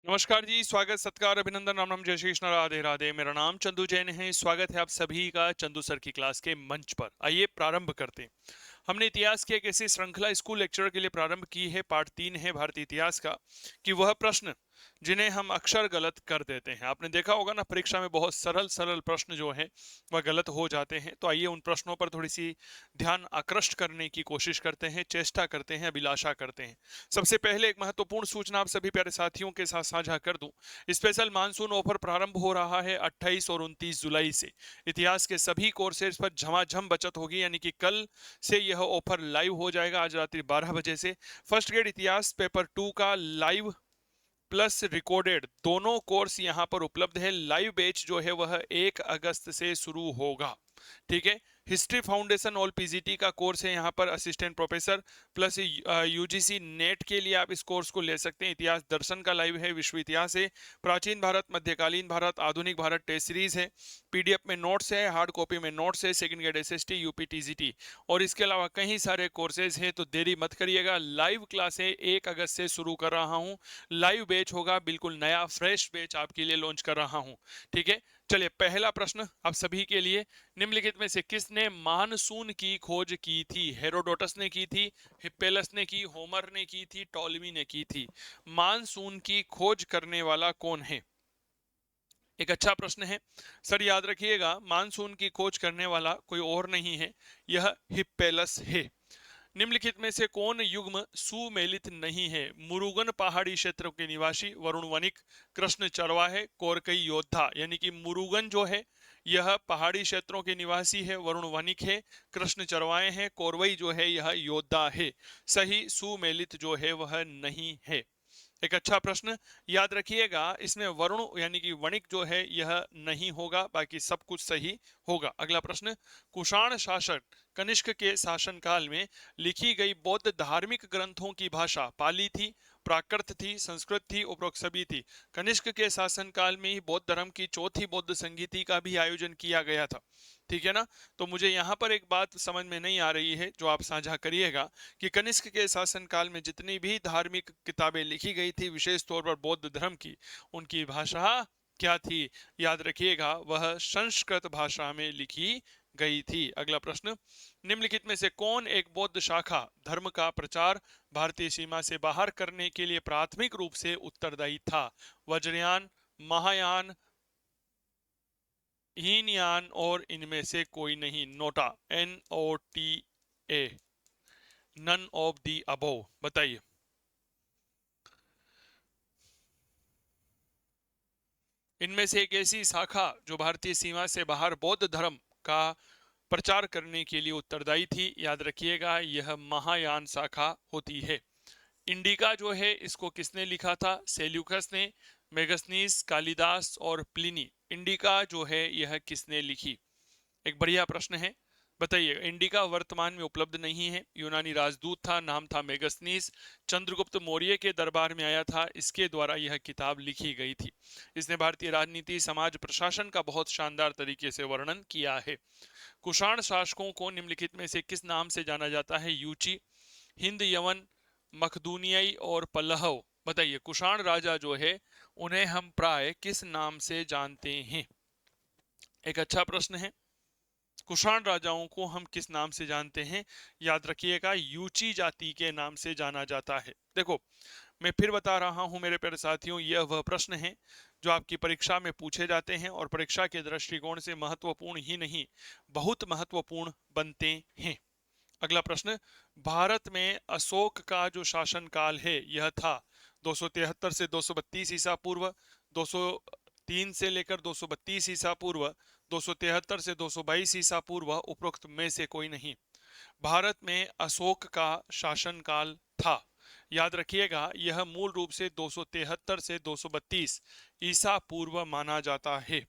नमस्कार जी, स्वागत सत्कार अभिनंदन राम राम जय श्री कृष्ण राधे राधे। मेरा नाम चंदू जैन है। स्वागत है आप सभी का चंदू सर की क्लास के मंच पर। आइए प्रारंभ करते हैं। हमने इतिहास की एक ऐसी श्रृंखला स्कूल लेक्चर के लिए प्रारंभ की है। पार्ट 3 है भारतीय इतिहास का, कि वह प्रश्न जिन्हें हम अक्सर गलत कर देते हैं। आपने देखा होगा ना, परीक्षा में बहुत सरल सरल प्रश्न जो है वह गलत हो जाते हैं। तो आइए उन प्रश्नों पर थोड़ी सी ध्यान आकृष्ट करने की कोशिश करते हैं, चेष्टा करते हैं, अभिलाषा करते हैं। सबसे पहले एक महत्वपूर्ण सूचना आप सभी प्यारे साथियों के साथ साझा कर दूं। स्पेशल मानसून ऑफर प्रारंभ हो रहा है 28 और 29 जुलाई से। इतिहास के सभी कोर्सेज पर झमाझम बचत होगी, यानी कि कल से यह ऑफर लाइव हो जाएगा, आज रात्रि 12 बजे से। फर्स्ट ग्रेड इतिहास पेपर 2 का लाइव प्लस रिकॉर्डेड दोनों कोर्स यहां पर उपलब्ध है। लाइव बैच जो है वह 1 अगस्त से शुरू होगा। ठीक है। हिस्ट्री फाउंडेशन ऑल पीजीटी का कोर्स है यहाँ पर, assistant professor plus UGC net के लिए आप इस कोर्स को ले सकते हैं। इतिहास दर्शन का लाइव है, विश्व इतिहास है, प्राचीन भारत, मध्यकालीन भारत, आधुनिक भारत टेस्ट सीरीज है। पीडीएफ में नोट्स है, हार्ड कॉपी में नोट्स है, second grade SST UP TGT और इसके अलावा कई सारे कोर्सेज हैं। तो देरी मत करिएगा, लाइव क्लासें 1 अगस्त से शुरू कर रहा हूँ। लाइव बैच होगा, बिल्कुल नया फ्रेश बैच आपके लिए लॉन्च कर रहा हूँ। ठीक है। चलिए, पहला प्रश्न आप सभी के लिए। निम्नलिखित में से किसने मानसून की खोज की थी? हेरोडोटस ने की थी, हिप्पेलस ने की, होमर ने की थी, टॉलमी ने की थी। मानसून की खोज करने वाला कौन है? एक अच्छा प्रश्न है सर, याद रखिएगा, मानसून की खोज करने वाला कोई और नहीं है, यह हिप्पेलस है। निम्नलिखित में से कौन युग्म सुमेलित नहीं है? मुरुगन पहाड़ी क्षेत्र के निवासी, वरुण वनिक, कृष्ण चरवाहे, कोरकई योद्धा। यानी कि मुरुगन जो है यह पहाड़ी क्षेत्रों के निवासी है, वरुण वनिक है, कृष्ण चरवाहे हैं, कोरवई जो है यह योद्धा है। सही सुमेलित जो है वह नहीं है। एक अच्छा प्रश्न, याद रखिएगा, इसमें वरुण यानी कि वणिक जो है यह नहीं होगा, बाकी सब कुछ सही होगा। अगला प्रश्न, कुषाण शासक कनिष्क के शासनकाल में लिखी गई बौद्ध धार्मिक ग्रंथों की भाषा पाली थी, प्राकृत थी, संस्कृत थी, उपरोक्त सभी थी। कनिष्क के शासनकाल में ही बौद्ध धर्म की चौथी बौद्ध संगीति का भी आयोजन किया गया था। ठीक है ना। तो मुझे यहाँ पर एक बात समझ में नहीं आ रही है, जो आप साझा करिएगा, कि कनिष्क के शासनकाल में जितनी भी धार्मिक किताबें लिखी गई थी, विशेष तौर पर बौद्ध धर्म की, उनकी भाषा क्या थी? याद रखिएगा, वह संस्कृत भाषा में लिखी गई थी। अगला प्रश्न, निम्नलिखित में से कौन एक बौद्ध शाखा धर्म का प्रचार भारतीय सीमा से बाहर करने के लिए प्राथमिक रूप से उत्तरदायी था? वज्रयान, महायान, हीनयान और इनमें से कोई नहीं। NOTA, NOTA, none of the above. बताइए। इनमें से एक ऐसी शाखा जो भारतीय सीमा से बाहर बौद्ध धर्म का प्रचार करने के लिए उत्तरदायी थी, याद रखिएगा, यह महायान शाखा होती है। इंडिका जो है इसको किसने लिखा था? सेल्यूकस ने, मेगस्थनीज, कालिदास और प्लिनी। इंडिका जो है यह किसने लिखी? एक बढ़िया प्रश्न है। बताइए। इंडिका वर्तमान में उपलब्ध नहीं है। यूनानी राजदूत था, नाम था मेगस्थनीस, चंद्रगुप्त मौर्य के दरबार में आया था, इसके द्वारा यह किताब लिखी गई थी। इसने भारतीय राजनीति, समाज, प्रशासन का बहुत शानदार तरीके से वर्णन किया है। कुषाण शासकों को निम्नलिखित में से किस नाम से जाना जाता है? यूची, हिंद, यवन, मखदूनियाई और पल्लव। बताइए, कुषाण राजा जो है उन्हें हम प्राय किस नाम से जानते हैं? एक अच्छा प्रश्न है। कुषाण राजाओं को हम किस नाम से जानते हैं? याद रखिएगा, यूची जाति के नाम से जाना जाता है। देखो, मैं फिर बता रहा हूं मेरे प्यारे साथियों, यह वह प्रश्न है जो आपकी परीक्षा में पूछे जाते हैं और परीक्षा के दृष्टिकोण से महत्वपूर्ण ही नहीं, बहुत महत्वपूर्ण बनते हैं। अगला प्रश्न, भारत में अशोक का जो शासनकाल है यह था 273 से 232 ईसा पूर्व, 203 से लेकर 232 ईसा पूर्व, 273 से 222 ईसा पूर्व, उपरोक्त में से कोई नहीं। भारत में अशोक का शासनकाल था, याद रखिएगा, यह मूल रूप से 273 से 232 ईसा पूर्व माना जाता है।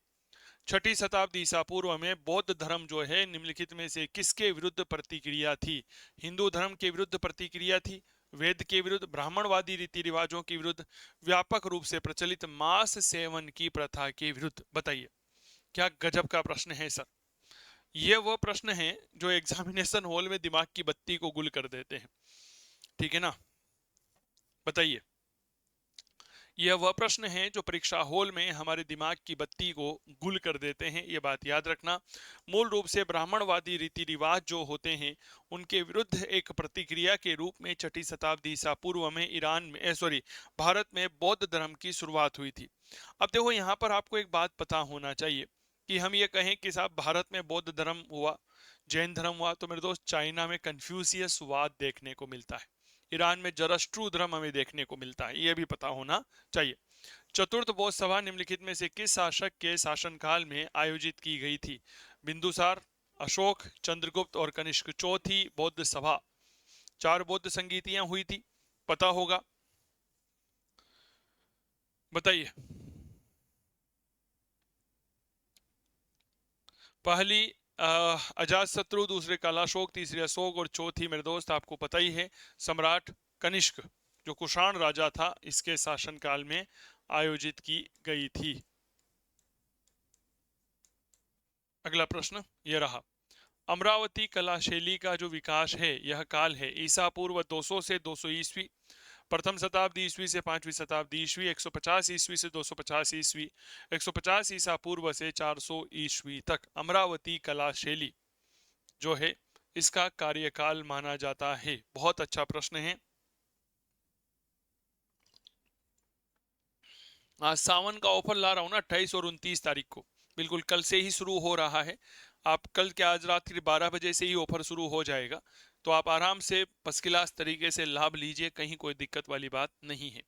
छठी शताब्दी ईसा पूर्व में बौद्ध धर्म जो है निम्नलिखित में से किसके विरुद्ध प्रतिक्रिया थी? हिंदू धर्म के विरुद्ध प्रतिक्रिया थी, वेद के विरुद्ध, ब्राह्मणवादी रीति रिवाजों के विरुद्ध, व्यापक रूप से प्रचलित मांस सेवन की प्रथा के विरुद्ध। बताइए। क्या गजब का प्रश्न है सर। ये वो प्रश्न है जो एग्जामिनेशन हॉल में दिमाग की बत्ती को गुल कर देते हैं। ठीक है ना। बताइए। यह वह प्रश्न है जो परीक्षा हॉल में हमारे दिमाग की बत्ती को गुल कर देते हैं, ये बात याद रखना। मूल रूप से ब्राह्मणवादी रीति रिवाज जो होते हैं उनके विरुद्ध एक प्रतिक्रिया के रूप में छठी शताब्दी ईसा पूर्व में ईरान में भारत में बौद्ध धर्म की शुरुआत हुई थी। अब देखो यहाँ पर आपको एक बात पता होना चाहिए कि हम ये कहें कि साहब भारत में बौद्ध धर्म हुआ, जैन धर्म हुआ, तो मेरे दोस्त चाइना में कन्फ्यूशियस वाद देखने को मिलता है, ईरान में जरस्ट्रू धर्म हमें देखने को मिलता है, ये भी पता होना चाहिए। चतुर्थ बौद्ध सभा निम्नलिखित में से किस शासक के शासनकाल में आयोजित की गई थी? बिंदुसार, अशोक, चंद्रगुप्त और कनिष्क। चौथी बौद्ध सभा, 4 बौद्ध संगीतियां हुई थी, पता होगा, बताइए। पहली अजात शत्रु, दूसरे कालाशोक, तीसरी अशोक और चौथी मेरे दोस्त आपको पता ही है सम्राट कनिष्क, जो कुषाण राजा था, इसके शासनकाल में आयोजित की गई थी। अगला प्रश्न ये रहा, अमरावती कला शैली का जो विकास है यह काल है ईसा पूर्व 200 से 200 ईस्वी, प्रथम शताब्दी ईस्वी से 5वीं शताब्दी ईस्वी, 150 ईस्वी से 250 ईस्वी, 150 ईसा पूर्व से 400 ईस्वी तक अमरावती कला शैली जो है इसका कार्यकाल माना जाता है। बहुत अच्छा प्रश्न है। आज सावन का ऑफर ला रहा हूं ना, 28 और 29 तारीख को, बिल्कुल कल से ही शुरू हो रहा है। आप कल के आज रात के 12 बजे से ही ऑफर शुरू हो जाएगा, तो आप आराम से फर्स्ट क्लास तरीके से लाभ लीजिए, कहीं कोई दिक्कत वाली बात नहीं है।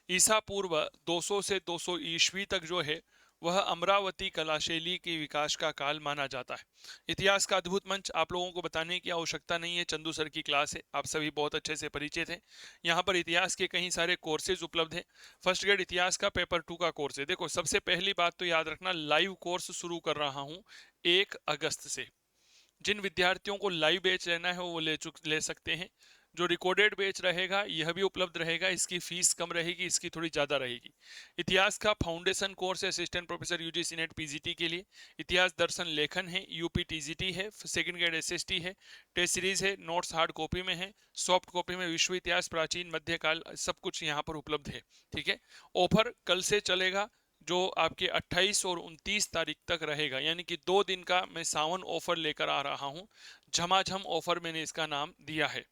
ईसा पूर्व 200 से 200 ईस्वी तक जो है वह अमरावती कला शैली के विकास का काल माना जाता है। इतिहास का अद्भुत मंच, आप लोगों को बताने की आवश्यकता नहीं है, चंदू सर की क्लास है, आप सभी बहुत अच्छे से परिचित हैं। यहाँ पर इतिहास के कई सारे कोर्सेज उपलब्ध हैं। फर्स्ट ग्रेड इतिहास का पेपर 2 का कोर्स है। देखो सबसे पहली बात तो याद रखना, लाइव कोर्स शुरू कर रहा हूँ 1 अगस्त से। जिन विद्यार्थियों को लाइव बैच लेना है वो ले सकते हैं। जो रिकॉर्डेड बैच रहेगा यह भी उपलब्ध रहेगा, इसकी फीस कम रहेगी, इसकी थोड़ी ज़्यादा रहेगी। इतिहास का फाउंडेशन कोर्स है assistant professor UGC net PGT के लिए। इतिहास दर्शन लेखन है, यूपी टीजीटी है, सेकंड ग्रेड एसएसटी है, टेस्ट सीरीज है, नोट्स हार्ड कॉपी में है, सॉफ्ट कॉपी में विश्व इतिहास, प्राचीन मध्यकाल, सब कुछ यहाँ पर उपलब्ध है। ठीक है, ऑफर कल से चलेगा जो आपके 28 और 29 तारीख तक रहेगा, यानी कि 2 दिन का मैं सावन ऑफर लेकर आ रहा हूं। झमाझम ऑफर मैंने इसका नाम दिया है।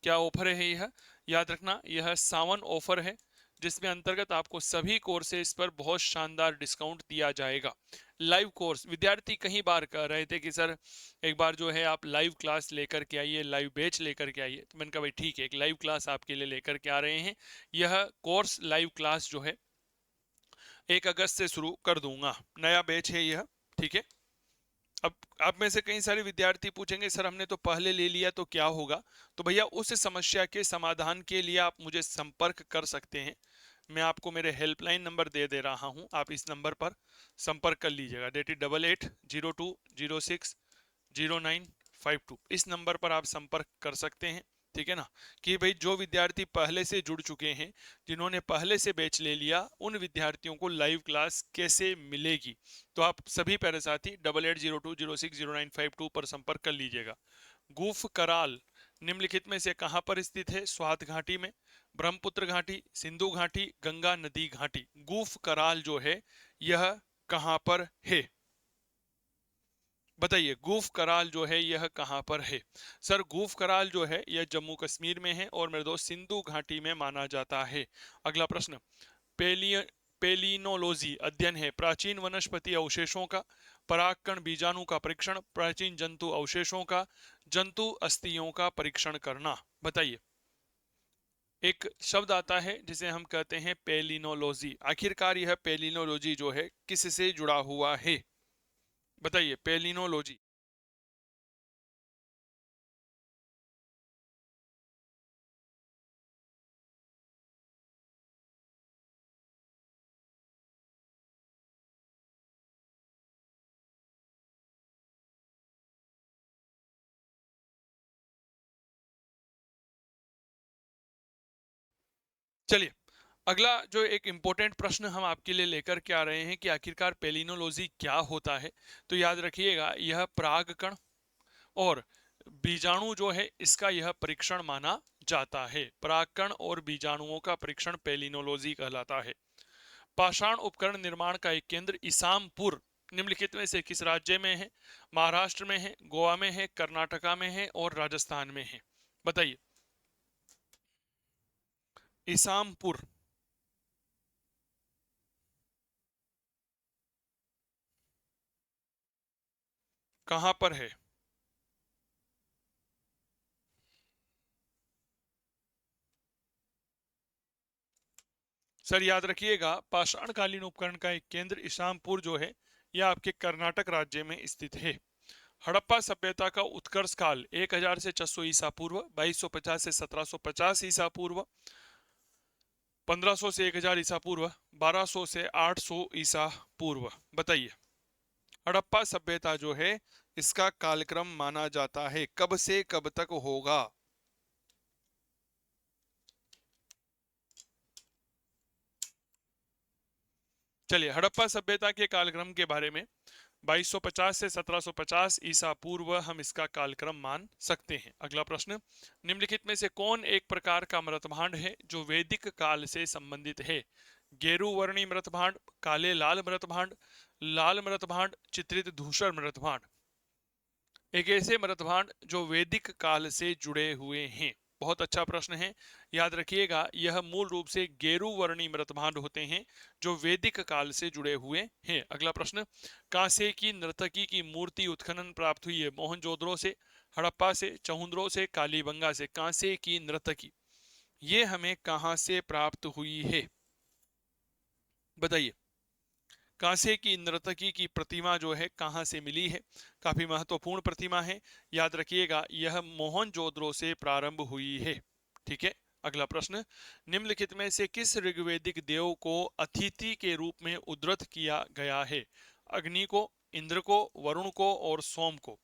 क्या ऑफर है यह? याद रखना, यह सावन ऑफर है जिसमें अंतर्गत आपको सभी कोर्सेज पर बहुत शानदार डिस्काउंट दिया जाएगा। लाइव कोर्स विद्यार्थी कई बार कह रहे थे कि सर एक बार जो है आप लाइव क्लास लेकर के आइए, लाइव बैच लेकर के आइए, तो मैंने कहा भाई ठीक है, एक लाइव क्लास आपके लिए लेकर के आ रहे हैं। यह कोर्स लाइव क्लास जो है 1 अगस्त से शुरू कर दूंगा, नया बैच है यह। ठीक है, अब आप में से कई सारे विद्यार्थी पूछेंगे सर हमने तो पहले ले लिया तो क्या होगा? तो भैया उस समस्या के समाधान के लिए आप मुझे संपर्क कर सकते हैं। मैं आपको मेरे हेल्पलाइन नंबर दे रहा हूं, आप इस नंबर पर संपर्क कर लीजिएगा। That is 8802060952। इस नंबर पर आप संपर्क कर सकते हैं। ठीक है ना, कि भाई जो विद्यार्थी पहले से जुड़ चुके हैं, जिन्होंने पहले से बैच ले लिया, उन विद्यार्थियों को लाइव क्लास कैसे मिलेगी। तो आप सभी प्यारे साथी 8802060952 पर संपर्क कर लीजिएगा। गुफ कराल निम्नलिखित में से कहां पर स्थित है? स्वात घाटी में, ब्रह्मपुत्र घाटी, सिंधु घाटी, गंगा नदी घाटी। गुफ कराल जो है यह कहां पर है? बताइए, गूफ कराल जो है यह कहां पर है? सर गूफ कराल जो है यह जम्मू कश्मीर में है और मेरे दोस्त सिंधु घाटी में माना जाता है। अगला प्रश्न, पेलिय पेलिनोलॉजी अध्ययन है प्राचीन वनस्पति अवशेषों का, परागकण बीजाणु का परीक्षण, प्राचीन जंतु अवशेषों का, जंतु अस्थियों का परीक्षण करना। बताइए, एक शब्द आता है जिसे हम कहते हैं पेलिनोलॉजी, आखिरकार यह पेलिनोलॉजी जो है किससे जुड़ा हुआ है? बताइए, पेलिनोलॉजी। चलिए, अगला जो एक इंपॉर्टेंट प्रश्न हम आपके लिए लेकर के आ रहे हैं कि आखिरकार पेलिनोलॉजी क्या होता है। तो याद रखिएगा, यह परागकण और बीजाणु जो है इसका यह परीक्षण माना जाता है। परागकण और बीजाणुओं का परीक्षण पेलिनोलॉजी कहलाता है। पाषाण उपकरण निर्माण का एक केंद्र इसामपुर निम्नलिखित में से किस राज्य में है? महाराष्ट्र में है, गोवा में है, कर्नाटका में है और राजस्थान में है। बताइए। इसामपुर कहां पर है? सर याद रखिएगा, पाषाणकालीन उपकरण का एक केंद्र इसामपुर जो है यह आपके कर्नाटक राज्य में स्थित है। हड़प्पा सभ्यता का उत्कर्ष काल 1000 से 600 ईसा पूर्व, 2250 से 1750 ईसा पूर्व, 1500 से 1000 ईसा पूर्व, 1200 से 800 ईसा पूर्व। बताइए। हड़प्पा सभ्यता जो है इसका कालक्रम माना जाता है, कब से कब तक होगा? चलिए, हड़प्पा सभ्यता के कालक्रम के बारे में 2250 से 1750 ईसा पूर्व हम इसका कालक्रम मान सकते हैं। अगला प्रश्न, निम्नलिखित में से कौन एक प्रकार का मृतभांड है जो वैदिक काल से संबंधित है? गेरुवर्णी मृतभांड, काले लाल मृतभांड, लाल मृतभांड, चित्रित धूसर मृतभांड। एक ऐसे मृतभांड जो वैदिक काल से जुड़े हुए हैं। बहुत अच्छा प्रश्न है, याद रखिएगा यह मूल रूप से गेरुवर्णी मृतभांड होते हैं जो वैदिक काल से जुड़े हुए हैं। अगला प्रश्न, कांसे की नर्तकी की मूर्ति उत्खनन प्राप्त हुई है? मोहनजोदड़ो से, हड़प्पा से, चहुंद्रो से, कालीबंगा से। कांसे की नर्तकी ये हमें कहां से प्राप्त हुई है? बताइए। कांसे की नर्तकी की प्रतिमा जो है कहां से मिली है? काफी महत्वपूर्ण प्रतिमा है, याद रखिएगा यह मोहनजोदड़ो से प्रारंभ हुई है। ठीक है। अगला प्रश्न, निम्नलिखित में से किस ऋग्वैदिक देव को अतिथि के रूप में उद्धृत किया गया है? अग्नि को, इंद्र को, वरुण को और सोम को।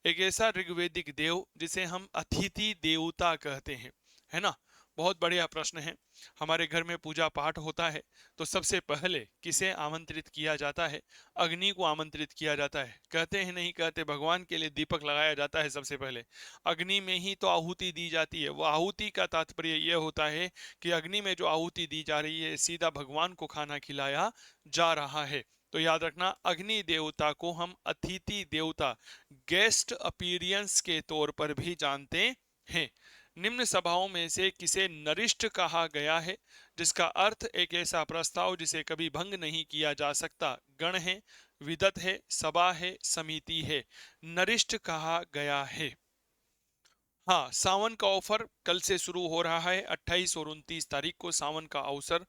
एक ऐसा ऋग्वैदिक देव जिसे हम अतिथि देवता कहते हैं, है ना। बहुत बढ़िया प्रश्न है। हमारे घर में पूजा पाठ होता है तो सबसे पहले किसे आमंत्रित किया जाता है? अग्नि को आमंत्रित किया जाता है। कहते हैं नहीं कहते, भगवान के लिए दीपक लगाया जाता है सबसे पहले, अग्नि में ही तो आहुति दी जाती है। वो आहुति का तात्पर्य यह होता है कि अग्नि में जो आहुति दी जा रही है सीधा भगवान को खाना खिलाया जा रहा है। तो याद रखना, अग्नि देवता को हम अतिथि देवता, गेस्ट अपीरियंस के तौर पर भी जानते हैं। निम्न सभाओं में से किसे नरिष्ठ कहा गया है? जिसका अर्थ एक ऐसा प्रस्ताव जिसे कभी भंग नहीं किया जा सकता। गण है, विदत है, सभा है, समिति है। नरिष्ठ कहा गया है। हाँ, सावन का ऑफर कल से शुरू हो रहा है, 28 और 29 तारीख को सावन का अवसर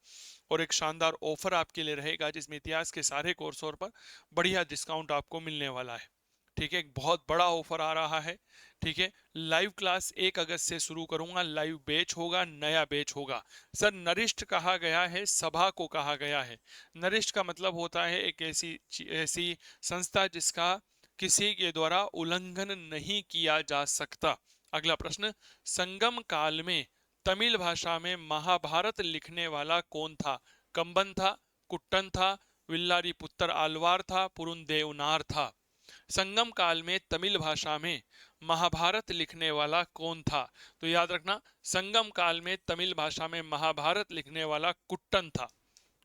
और एक शानदार ऑफर आपके लिए रहेगा जिसमें इतिहास के सारे कोर्सों पर बढ़िया डिस्काउंट आपको मिलने वाला है। ठीक है, एक बहुत बड़ा ऑफर आ रहा है। ठीक है, लाइव क्लास 1 अगस्त से शुरू करूंगा, लाइव बैच होगा, नया बैच होगा। सर, नरिष्ठ कहा गया है, सभा को कहा गया है। नरिष्ठ का मतलब होता है एक ऐसी संस्था जिसका किसी के द्वारा उल्लंघन नहीं किया जा सकता। अगला प्रश्न, संगम काल में तमिल भाषा में महाभारत लिखने वाला कौन था? कंबन था, कुट्टन था, विल्लारी पुत्र आलवार था, पुरुंदेवनार था। संगम काल में तमिल भाषा में महाभारत लिखने वाला कौन था? तो याद रखना, संगम काल में तमिल भाषा में महाभारत लिखने वाला कुट्टन था।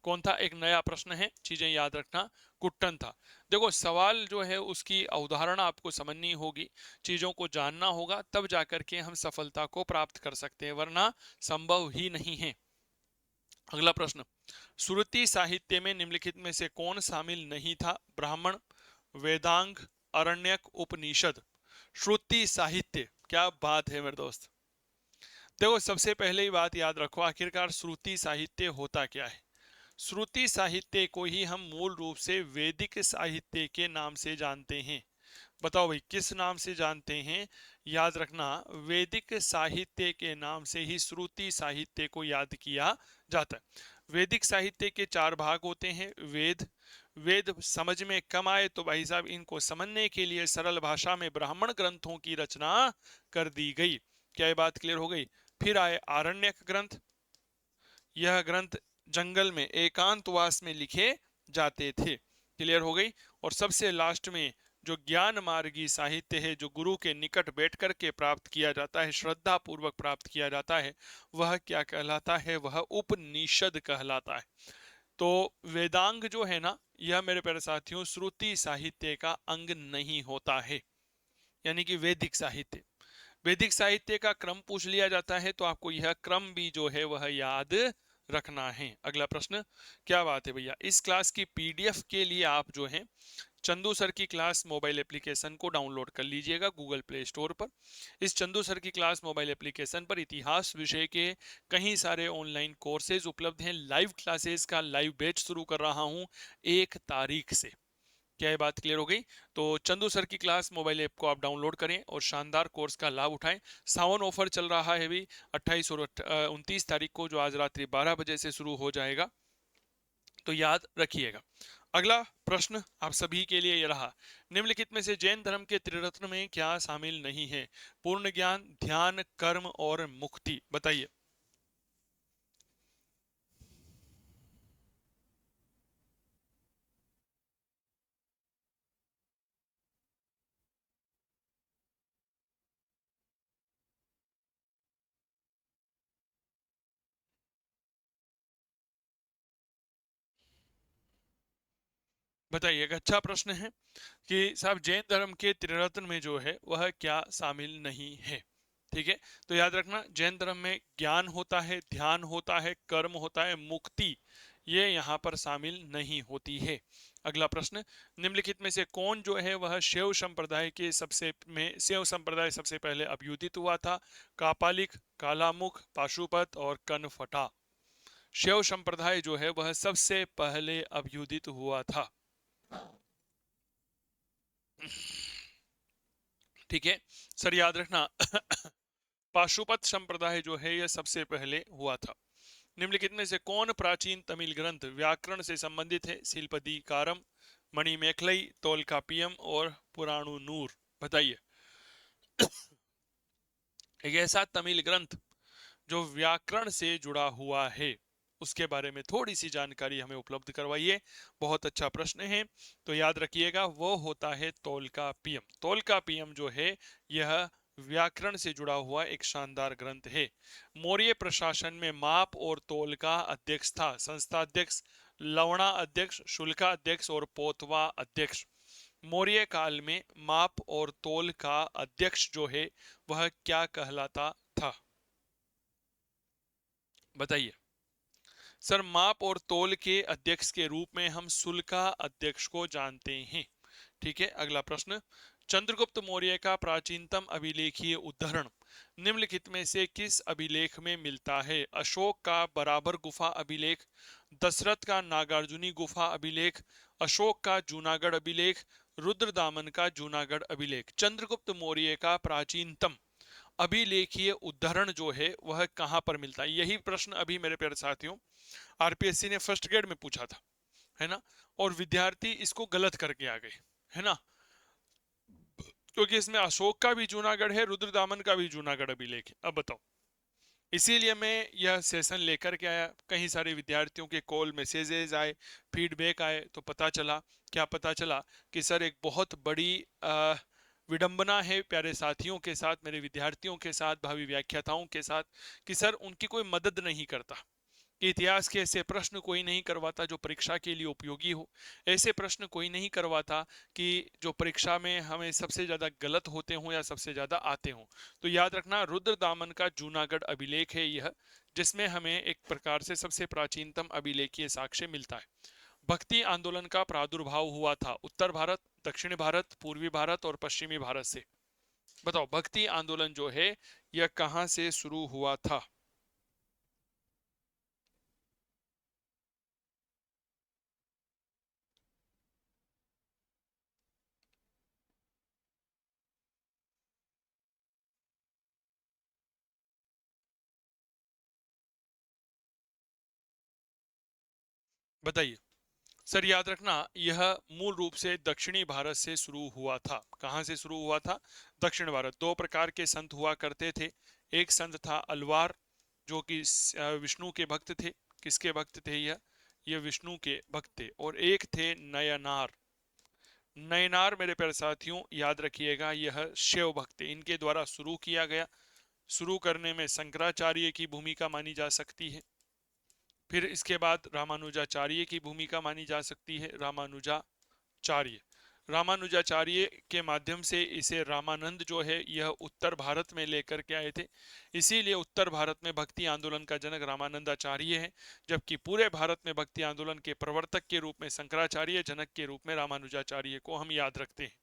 कौन था? एक नया प्रश्न है, चीजें याद रखना। कुट्टन था। देखो, सवाल जो है उसकी अवधारणा आपको समझनी होगी, चीजों को जानना होगा, तब जाकर के हम सफलता को प्राप्त कर सकते हैं, वरना संभव ही नहीं है। अगला प्रश्न, श्रुति साहित्य में निम्नलिखित में से कौन शामिल नहीं था? ब्राह्मण, वेदांग, अरण्यक, उपनिषद। श्रुति साहित्य, क्या बात है मेरे दोस्त। देखो, सबसे पहले ही बात याद रखो, आखिरकार श्रुति साहित्य होता क्या है। श्रुति साहित्य को ही हम मूल रूप से वैदिक साहित्य के नाम से जानते हैं। बताओ भाई, किस नाम से जानते हैं? याद रखना, वैदिक साहित्य के नाम से ही श्रुति साहित्य को याद किया जाता है। वैदिक साहित्य के 4 भाग होते हैं। वेद, वेद समझ में कम आए तो भाई साहब इनको समझने के लिए सरल भाषा में ब्राह्मण ग्रंथों की रचना कर दी गई। क्या ये बात क्लियर हो गई? फिर आए आरण्यक ग्रंथ, यह ग्रंथ जंगल में एकांतवास में लिखे जाते थे। क्लियर हो गई? और सबसे लास्ट में जो ज्ञान मार्गी साहित्य है, जो गुरु के निकट बैठ कर के प्राप्त किया जाता है, श्रद्धा पूर्वक प्राप्त किया जाता है, वह क्या कहलाता है? वह उपनिषद कहलाता है। तो वेदांग जो है ना, यह मेरे प्यारे साथियों श्रुति साहित्य का अंग नहीं होता है, यानी कि वैदिक साहित्य। वैदिक साहित्य का क्रम पूछ लिया जाता है तो आपको यह क्रम भी जो है वह याद रखना है। अगला प्रश्न, क्या बात है भैया, इस क्लास की पीडीएफ के लिए आप जो है चंदू सर की क्लास मोबाइल एप्लीकेशन को डाउनलोड कर लीजिएगा गूगल प्ले स्टोर पर। इस चंदू सर की क्लास मोबाइल एप्लीकेशन पर इतिहास विषय के कई सारे ऑनलाइन कोर्सेज उपलब्ध हैं। लाइव क्लासेस का लाइव बैच शुरू कर रहा हूं 1 तारीख से। क्या ये बात क्लियर हो गई? तो चंदू सर की क्लास मोबाइल ऐप को आप डाउनलोड करें और शानदार कोर्स का लाभ उठाएं। सावन ऑफर चल रहा है भी 28 और 29 तारीख को, जो आज रात्रि 12 बजे से शुरू हो जाएगा, तो याद रखिएगा। अगला प्रश्न आप सभी के लिए यह रहा, निम्नलिखित में से जैन धर्म के त्रिरत्न में क्या शामिल नहीं है? पूर्ण ज्ञान, ध्यान, कर्म और मुक्ति, बताइए। बताइए, एक अच्छा प्रश्न है कि साहब जैन धर्म के त्रिरत्न में जो है वह क्या शामिल नहीं है। ठीक है, तो याद रखना, जैन धर्म में ज्ञान होता है, ध्यान होता है, कर्म होता है, मुक्ति ये यहाँ पर शामिल नहीं होती है। अगला प्रश्न, निम्नलिखित में से कौन जो है वह शैव संप्रदाय के शैव संप्रदाय सबसे पहले अभ्युदित हुआ था? कापालिक, कालामुख, पाशुपत और कनफटा। शैव संप्रदाय जो है वह सबसे पहले अभ्युदित हुआ था। ठीक है सर, याद रखना पाशुपत संप्रदाय जो है यह सबसे पहले हुआ था। निम्नलिखित में से कौन प्राचीन तमिल ग्रंथ व्याकरण से संबंधित है? शिल्पदिकारम, मणिमेखलई, तोलकापियम और पुराणुनूर, बताइए। एक ऐसा तमिल ग्रंथ जो व्याकरण से जुड़ा हुआ है, उसके बारे में थोड़ी सी जानकारी हमें उपलब्ध करवाइए। बहुत अच्छा प्रश्न है, तो याद रखिएगा वो होता है तोलकापियम। तोलकापियम जो है यह व्याकरण से जुड़ा हुआ एक शानदार ग्रंथ है। मौर्य प्रशासन में माप और तोल का अध्यक्ष था। संस्था अध्यक्ष, लवणा अध्यक्ष, शुल्का अध्यक्ष और पोतवा अध्यक्ष। मौर्य काल में माप और तोल का अध्यक्ष जो है वह क्या कहलाता था? बताइए। सर, माप और तोल के अध्यक्ष के रूप में हम शुल्का अध्यक्ष को जानते हैं। ठीक है, अगला प्रश्न, चंद्रगुप्त मौर्य का प्राचीनतम अभिलेखीय उद्धरण निम्नलिखित में से किस अभिलेख में मिलता है? अशोक का बराबर गुफा अभिलेख, दशरथ का नागार्जुनी गुफा अभिलेख, अशोक का जूनागढ़ अभिलेख, रुद्रदामन का जूनागढ़ अभिलेख। चंद्रगुप्त मौर्य का प्राचीनतम अभिलेखीय उद्धरण जो है वह कहां पर मिलता है? यही प्रश्न अभी मेरे प्यारे साथियों आरपीएससी ने फर्स्ट ग्रेड में पूछा था, है ना, और विद्यार्थी इसको गलत करके आ गए, है ना, क्योंकि इसमें अशोक का भी जूनागढ़ है, रुद्रदामन का भी जूनागढ़ अभिलेख है। अब बताओ, इसीलिए मैं यह सेशन लेकर के आया। कई सारे विद्यार्थियों के कॉल मैसेजेस आए, फीडबैक आए, तो पता चला, क्या पता चला कि सर एक बहुत बड़ी विडंबना है प्यारे साथियों के साथ, मेरे विद्यार्थियों के साथ, भावी व्याख्याताओं के साथ, कि सर उनकी कोई मदद नहीं करता। कि इतिहास के ऐसे प्रश्न कोई नहीं करवाता जो परीक्षा के लिए उपयोगी हो। ऐसे प्रश्न कोई नहीं करवाता कि जो परीक्षा में हमें सबसे ज्यादा गलत होते हों या सबसे ज्यादा आते हों। तो याद रखना, रुद्रदामन का जूनागढ़ अभिलेख है यह, जिसमें हमें एक प्रकार से सबसे प्राचीनतम अभिलेखीय साक्ष्य मिलता है। भक्ति आंदोलन का प्रादुर्भाव हुआ था उत्तर भारत, दक्षिण भारत, पूर्वी भारत और पश्चिमी भारत से। बताओ, भक्ति आंदोलन जो है यह कहां से शुरू हुआ था? बताइए। सर, याद रखना, यह मूल रूप से दक्षिणी भारत से शुरू हुआ था। कहां से शुरू हुआ था? दक्षिण भारत। दो प्रकार के संत हुआ करते थे। एक संत था अलवार, जो कि विष्णु के भक्त थे। किसके भक्त थे यह? विष्णु के भक्त थे। और एक थे नयनार। नयनार मेरे प्यारे साथियों याद रखिएगा यह शिव भक्ति इनके द्वारा शुरू किया गया। शुरू करने में शंकराचार्य की भूमिका मानी जा सकती है। फिर इसके बाद रामानुजाचार्य की भूमिका मानी जा सकती है। रामानुजाचार्य के माध्यम से इसे रामानंद जो है यह उत्तर भारत में लेकर के आए थे। इसीलिए उत्तर भारत में भक्ति आंदोलन का जनक रामानंदाचार्य है, जबकि पूरे भारत में भक्ति आंदोलन के प्रवर्तक के रूप में शंकराचार्य, जनक के रूप में रामानुजाचार्य को हम याद रखते हैं।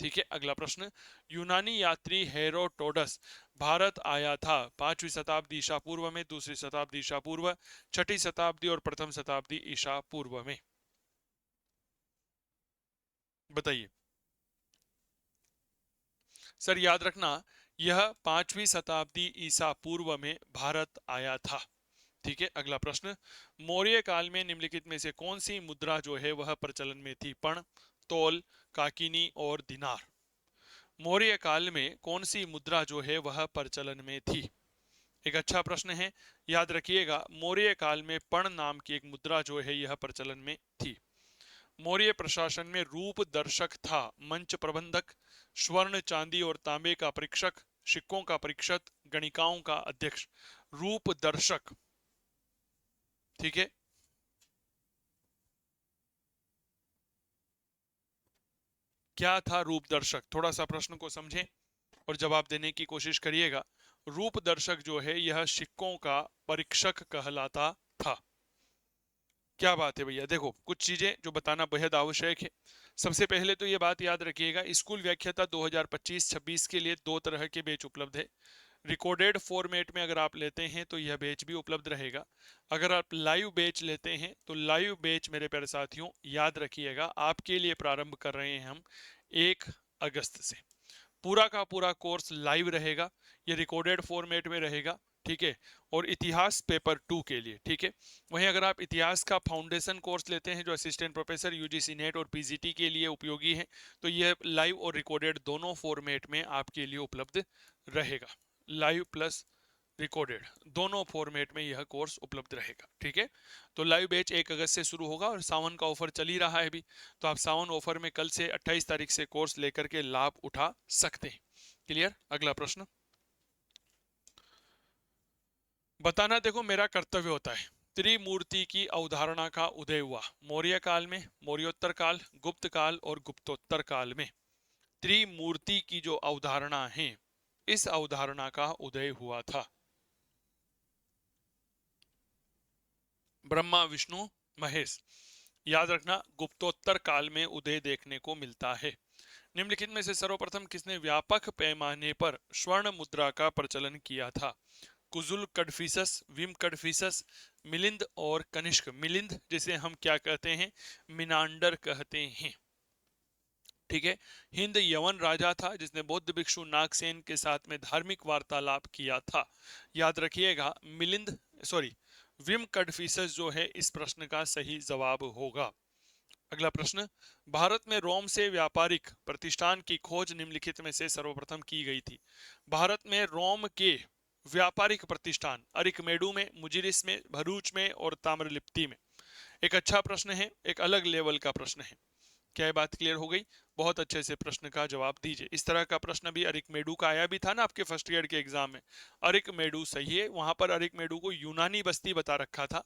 ठीक है, अगला प्रश्न। यूनानी यात्री हेरोडोटस भारत आया था 5वीं शताब्दी ईसा पूर्व में, 2री शताब्दी ईसा पूर्व, 6ठी शताब्दी और प्रथम शताब्दी ईसा पूर्व में, बताइए। सर याद रखना यह 5वीं शताब्दी ईसा पूर्व में भारत आया था। ठीक है, अगला प्रश्न। मौर्य काल में निम्नलिखित में से कौन सी मुद्रा जो है वह प्रचलन में थी? पण, तोल, काकिनी और दिनार। मौर्य काल में कौन सी मुद्रा जो है वह प्रचलन में थी? एक अच्छा प्रश्न है, याद रखिएगा मौर्य काल में पण नाम की एक मुद्रा जो है यह प्रचलन में थी। मौर्य प्रशासन में रूप दर्शक था मंच प्रबंधक, स्वर्ण चांदी और तांबे का परीक्षक, सिक्कों का परीक्षक, गणिकाओं का अध्यक्ष। रूप दर्शक, ठीक है, क्या था रूप दर्शक? थोड़ा सा प्रश्न को समझें और जवाब देने की कोशिश करिएगा। रूप दर्शक जो है यह सिक्कों का परीक्षक कहलाता था। क्या बात है भैया, देखो कुछ चीजें जो बताना बेहद आवश्यक है। सबसे पहले तो ये बात याद रखिएगा, स्कूल व्याख्याता 2025-26 के लिए दो तरह के बैच उपलब्ध है। रिकॉर्डेड फॉर्मेट में अगर आप लेते हैं तो यह बैच भी उपलब्ध रहेगा। अगर आप लाइव बैच लेते हैं तो लाइव बैच मेरे प्यारे साथियों याद रखिएगा आपके लिए प्रारंभ कर रहे हैं हम 1 अगस्त से। पूरा का पूरा कोर्स लाइव रहेगा, ये रिकॉर्डेड फॉर्मेट में रहेगा। ठीक है, और इतिहास पेपर 2 के लिए, ठीक है। वहीं अगर आप इतिहास का फाउंडेशन कोर्स लेते हैं जो असिस्टेंट प्रोफेसर यूजीसी नेट और पीजीटी के लिए उपयोगी है, तो यह लाइव और रिकॉर्डेड दोनों फॉर्मेट में आपके लिए उपलब्ध रहेगा। लाइव प्लस रिकॉर्डेड दोनों फॉर्मेट में यह कोर्स उपलब्ध रहेगा। ठीक है, तो लाइव बैच 1 अगस्त से शुरू होगा और सावन का ऑफर चल ही रहा है अभी, तो आप सावन ऑफर में कल से 28 तारीख से कोर्स लेकर के लाभ उठा सकते हैं। क्लियर? अगला प्रश्न बताना, देखो मेरा कर्तव्य होता है। त्रिमूर्ति की अवधारणा का उदय हुआ मौर्य काल में, मौर्योत्तर काल, गुप्त काल और गुप्तोत्तर काल में। त्रिमूर्ति की जो अवधारणा है इस अवधारणा का उदय हुआ था ब्रह्मा विष्णु महेश। याद रखना गुप्तोत्तर काल में उदय देखने को मिलता है। निम्नलिखित में से सर्वप्रथम किसने व्यापक पैमाने पर स्वर्ण मुद्रा का प्रचलन किया था? कुजुल कडफिसस, विम कडफिसस, मिलिंद और कनिष्क। मिलिंद जिसे हम क्या कहते हैं, मिनांडर कहते हैं। ठीक है, हिंद यवन राजा था जिसने बौद्ध भिक्षु नागसेन के साथ में धार्मिक वार्तालाप किया था। याद रखिएगा मिलिंद सॉरी विम कडफिसस जो है इस प्रश्न का सही जवाब होगा। अगला प्रश्न, भारत में रोम से व्यापारिक प्रतिष्ठान की खोज निम्नलिखित में से सर्वप्रथम की गई थी? भारत में रोम के व्यापारिक प्रतिष्ठान अरिकमेडू में, मुजिरिस में, भरूच में और ताम्रलिप्ति में। एक अच्छा प्रश्न है, एक अलग लेवल का प्रश्न है। क्या ये बात क्लियर हो गई? बहुत अच्छे से प्रश्न का जवाब दीजिए। इस तरह का प्रश्न भी अरिकमेडू का आया भी था ना आपके फर्स्ट ईयर के एग्जाम में। अरिकमेडू सही है, वहां पर अरिकमेडू को यूनानी बस्ती बता रखा था,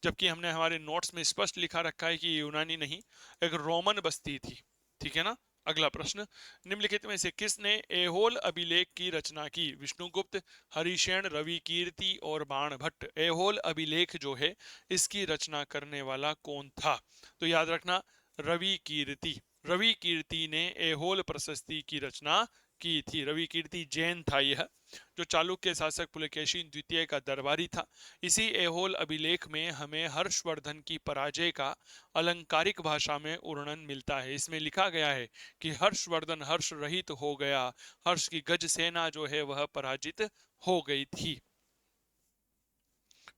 जबकि हमने हमारे नोट्स में स्पष्ट लिखा रखा है कि ये यूनानी नहीं, एक रोमन बस्ती थी। ठीक है ना? अगला प्रश्न, निम्नलिखित में से किसने एहोल अभिलेख की रचना की? विष्णुगुप्त, हरिशेन, रवि कीर्ति और बाणभट्ट। एहोल अभिलेख जो है इसकी रचना करने वाला कौन था? तो याद रखना रवि कीर्ति। रवि कीर्ति ने एहोल प्रशस्ति की रचना की थी। रवि कीर्ति जैन था यह, जो चालुक्य शासक पुलकेशी द्वितीय का दरबारी था। इसी एहोल अभिलेख में हमें हर्षवर्धन की पराजय का अलंकारिक भाषा में वर्णन मिलता है। इसमें लिखा गया है कि हर्षवर्धन हर्ष रहित हो गया, हर्ष की गज सेना जो है वह पराजित हो गई थी।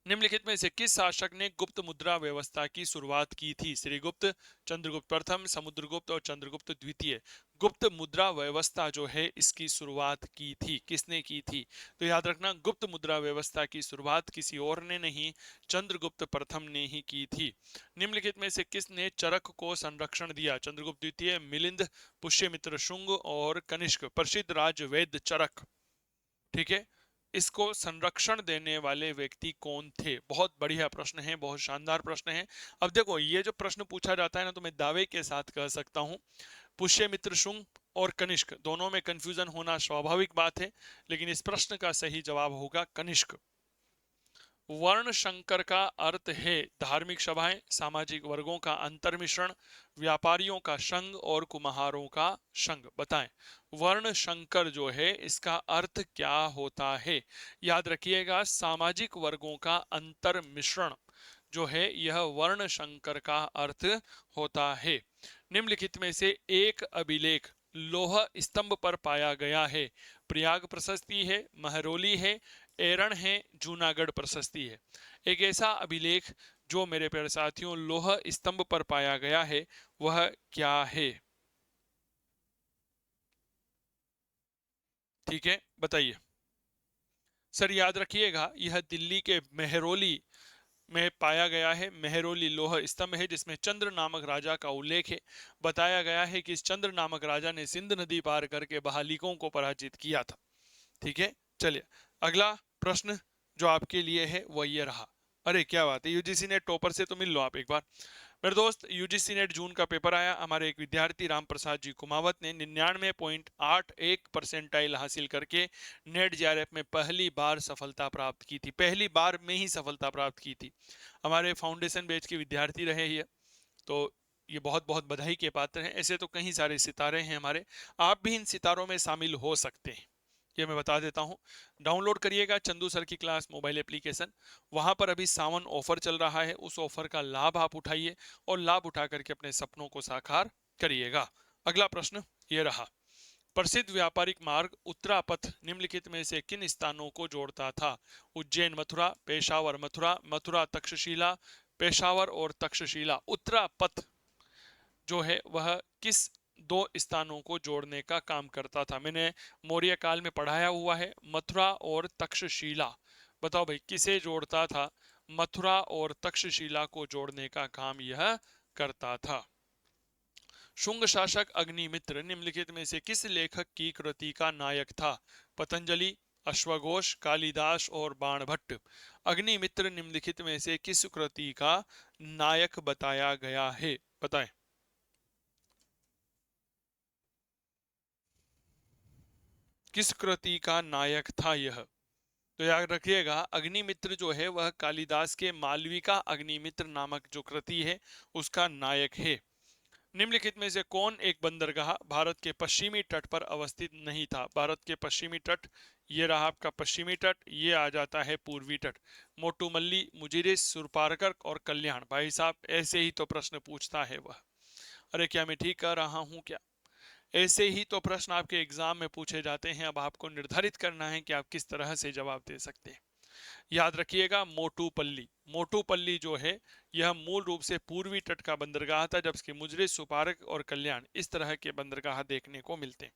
निम्नलिखित में से किस शासक ने गुप्त मुद्रा व्यवस्था की शुरुआत की थी? श्रीगुप्त, चंद्रगुप्त प्रथम, समुद्रगुप्त और चंद्रगुप्त द्वितीय। गुप्त मुद्रा व्यवस्था जो है इसकी शुरुआत की थी, किसने की थी? तो याद रखना, गुप्त मुद्रा व्यवस्था की शुरुआत किसी और ने नहीं, चंद्रगुप्त प्रथम ने ही की थी। निम्नलिखित में से किसने चरक को संरक्षण दिया? चंद्रगुप्त द्वितीय, मिलिंद, पुष्यमित्र शुंग और कनिष्क। प्रसिद्ध राजवैद्य चरक, ठीक है, इसको संरक्षण देने वाले व्यक्ति कौन थे? बहुत बढ़िया प्रश्न है, बहुत शानदार प्रश्न है। अब देखो, ये जो प्रश्न पूछा जाता है ना, तो मैं दावे के साथ कह सकता हूं, पुष्यमित्र शुंग और कनिष्क दोनों में कंफ्यूजन होना स्वाभाविक बात है, लेकिन इस प्रश्न का सही जवाब होगा कनिष्क। वर्ण संकर का अर्थ है धार्मिक सभाएं, सामाजिक वर्गों का अंतर्मिश्रण, व्यापारियों का संघ और कुम्हारों का संघ। बताएं, वर्ण संकर जो है इसका अर्थ क्या होता है? याद रखिएगा, सामाजिक वर्गों का अंतर्मिश्रण जो है यह वर्ण संकर का अर्थ होता है। निम्नलिखित में से एक अभिलेख लौह स्तंभ पर पाया गया है? प्रयाग प्रशस्ति है, महरौली है, एरण है, जूनागढ़ प्रशस्ति है। एक ऐसा अभिलेख जो मेरे प्यारे साथियों लौह स्तंभ पर पाया गया है, वह क्या है? ठीक है, बताइए सर। याद रखिएगा, यह दिल्ली के मेहरौली में पाया गया है। मेहरौली लौह स्तंभ है जिसमें चंद्र नामक राजा का उल्लेख है। बताया गया है कि इस चंद्र नामक राजा ने सिंध नदी पार करके बहालिकों को पराजित किया था। ठीक है, चलिए अगला प्रश्न जो आपके लिए है वह ये रहा। अरे क्या बात है, यूजीसी नेट टॉपर से तो मिल लो आप एक बार। मेरे दोस्त, यूजीसी नेट जून का पेपर आया, हमारे एक विद्यार्थी राम प्रसाद जी कुमावत ने 99.81 परसेंटाइल हासिल करके नेट जेआरएफ में पहली बार सफलता प्राप्त की थी। पहली बार में ही सफलता प्राप्त की थी। हमारे फाउंडेशन बैच के विद्यार्थी रहे ये, तो ये बहुत बहुत बधाई के पात्र हैं। ऐसे तो कई सारे सितारे हैं हमारे, आप भी इन सितारों में शामिल हो सकते हैं, ये मैं बता देता हूं। डाउनलोड करिएगा चंदू सर की क्लास मोबाइल एप्लीकेशन, वहां पर अभी सावन ऑफर चल रहा है, उस ऑफर का लाभ आप उठाइए और लाभ उठा करके अपने सपनों को साकार करिएगा। अगला प्रश्न ये रहा। प्रसिद्ध व्यापारिक मार्ग उत्तरापथ निम्नलिखित में से किन स्थानों को जोड़ता था? उज्जैन मथुरा, पेशावर मथुरा, मथुरा तक्षशिला, पेशावर और तक्षशिला। उत्तरापथ जो है वह किस दो स्थानों को जोड़ने का काम करता था? मैंने मौर्य काल में पढ़ाया हुआ है, मथुरा और तक्षशिला। बताओ भाई, किसे जोड़ता था? मथुरा और तक्षशिला को जोड़ने का काम यह करता था। शुंग शासक अग्निमित्र निम्नलिखित में से किस लेखक की कृति का नायक था? पतंजलि, अश्वघोष, कालिदास और बाणभट्ट। अग्निमित्र निम्नलिखित में से किस कृति का नायक बताया गया है? बताएं। किस कृति का नायक था यह? तो याद रखिएगा, अग्निमित्र जो है वह कालिदास के मालविका अग्निमित्र नामक जो कृति है उसका नायक है। निम्नलिखित में से कौन एक बंदरगाह भारत के पश्चिमी तट पर अवस्थित नहीं था? भारत के पश्चिमी तट, ये रहा आपका पश्चिमी तट, ये आ जाता है पूर्वी तट। मोटूमल्ली, मुजिरिस, सुरपारकर और कल्याण। भाई साहब, ऐसे ही तो प्रश्न पूछता है वह। अरे क्या मैं ठीक कर रहा हूं क्या? ऐसे ही तो प्रश्न आपके एग्जाम में पूछे जाते हैं। अब आपको निर्धारित करना है कि आप किस तरह से जवाब दे सकते हैं। याद रखिएगा, मोटूपल्ली, मोटूपल्ली जो है यह मूल रूप से पूर्वी तट का बंदरगाह था, जबकि मुजरिस, सुपारक और कल्याण इस तरह के बंदरगाह देखने को मिलते हैं।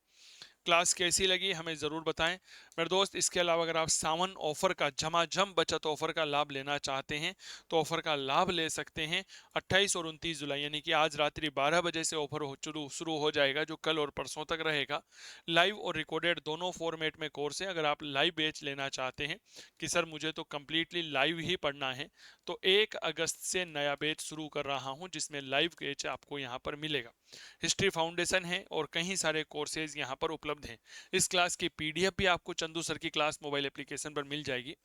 क्लास कैसी लगी हमें ज़रूर बताएं मेरे दोस्त। इसके अलावा अगर आप सावन ऑफर का, झमाझम बचत ऑफर का लाभ लेना चाहते हैं तो ऑफर का लाभ ले सकते हैं। 28 और 29 जुलाई यानी कि आज रात्रि 12 बजे से ऑफर शुरू हो जाएगा, जो कल और परसों तक रहेगा। लाइव और रिकॉर्डेड दोनों फॉर्मेट में कोर्स है। अगर आप लाइव बैच लेना चाहते हैं कि सर मुझे तो कम्प्लीटली लाइव ही पढ़ना है, तो 1 अगस्त से नया बैच शुरू कर रहा हूं जिसमें लाइव बैच आपको यहां पर मिलेगा। हिस्ट्री फाउंडेशन है और कई सारे कोर्सेज यहाँ पर उपलब्ध हैं। इस क्लास की पीडीएफ भी आपको चंदू सर की क्लास मोबाइल एप्लीकेशन पर मिल जाएगी।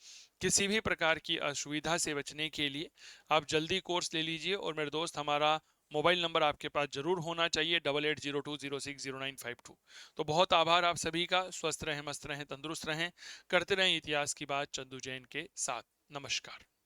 किसी भी प्रकार की असुविधा से बचने के लिए आप जल्दी कोर्स ले लीजिए। और मेरे दोस्त, हमारा मोबाइल नंबर आपके पास जरूर होना चाहिए 8802060952। तो बहुत आभार आप सभी का। स्वस्थ रहें, मस्त रहें, तंदुरुस्त रहें। करते रहें इतिहास की बात चंदू जैन के साथ। नमस्कार।